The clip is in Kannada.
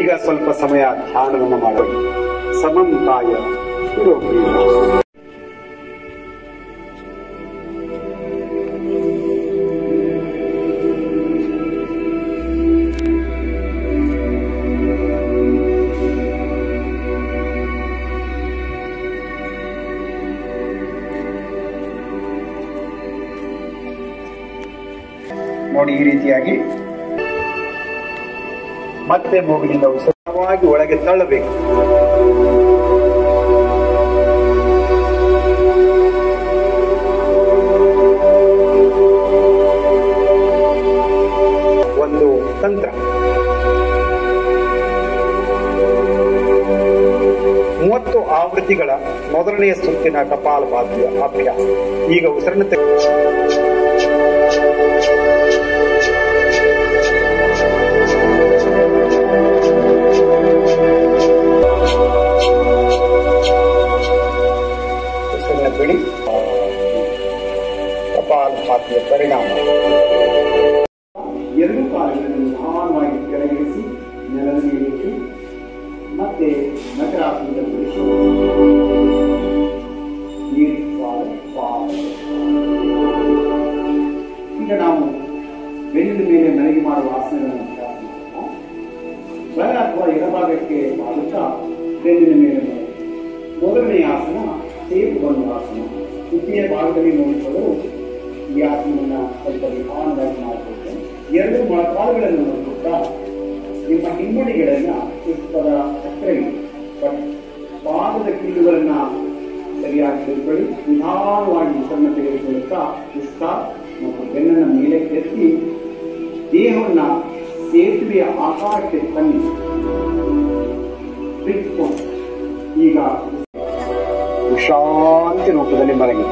ಈಗ ಸ್ವಲ್ಪ ಸಮಯ ಧ್ಯಾನವನ್ನು ಮಾಡೋಣ. ಸಮಂತಾಯ ಶಿರೋಗ್ರೀವ. ನೋಡಿ, ಈ ರೀತಿಯಾಗಿ ಮತ್ತೆ ಮೂಗಿನಿಂದ ಉಸಿರಾಗಿ ಒಳಗೆ ತಳ್ಳಬೇಕು. ಒಂದು ತಂತ್ರ. 30 ಆವೃತ್ತಿಗಳ ಮೊದಲನೆಯ ಸುತ್ತಿನ ಕಪಾಲಭಾತಿಯ ಅಭ್ಯಾಸ. ಈಗ ಉಸಿರನ್ನು ಬಿಡಿ. ಕಪಾಲಭಾತಿಯ ಪರಿಣಾಮ. ಎರಡು ಕಾಲುಗಳನ್ನು ನಿಧಾನವಾಗಿ ಕೆಳಗಿಳಿಸಿ ನೆಲದ ಮೇಲೆ ಇಟ್ಟು ಮತ್ತೆ ನಟರಾಸನದ ಈಗ ನಾವು ಬೆನ್ನಿನ ಮೇಲೆ ಮಲಗಿ ಮಾಡುವ ಆಸನಗಳನ್ನು ಅಭ್ಯಾಸ ಮಾಡೋಣ. ಬಲ ಅಥವಾ ಎಡಭಾಗಕ್ಕೆ ಮಾಡುತ್ತಾ ಬೆನ್ನಿನ ಮೇಲೆ ಮೊದಲನೆಯ ಆಸನ ಸೇಬು ಬಣ್ಣದ ಆಸನ. ತುಟಿಯ ಭಾಗದಲ್ಲಿ ನೋಡಿಕೊಳ್ಳಲು ಈ ಆಸನವನ್ನು ಸ್ವಲ್ಪ ನಿಧಾನವಾಗಿ ಮಾಡಬೇಕು. ಎರಡು ಮೊಳಕಾಲುಗಳನ್ನು ನೋಡುತ್ತಾ ನಿಮ್ಮ ಹಿಮ್ಮಡಿಗಳನ್ನ ಪುಷ್ಪದ ಹತ್ತಿರ ಪಾದದ ಕೀಲುಗಳನ್ನ ಸರಿಯಾಗಿ ತಿಳ್ಕೊಳ್ಳಿ. ನಿಧಾನವಾಗಿ ಉಸಿರನ್ನು ತೆಗೆದುಕೊಳ್ಳುತ್ತಾ ಪುಷ್ಪ ಮತ್ತು ಬೆನ್ನನ್ನು ಮೇಲೆ ಕೆತ್ತಿ ದೇಹವನ್ನ ಸೇತುವೆಯ ಆಕಾರಕ್ಕೆ ತನ್ನಿ. ಈಗ ಶಾಂತಿ ರೂಪದಲ್ಲಿ ಮಲಗಿ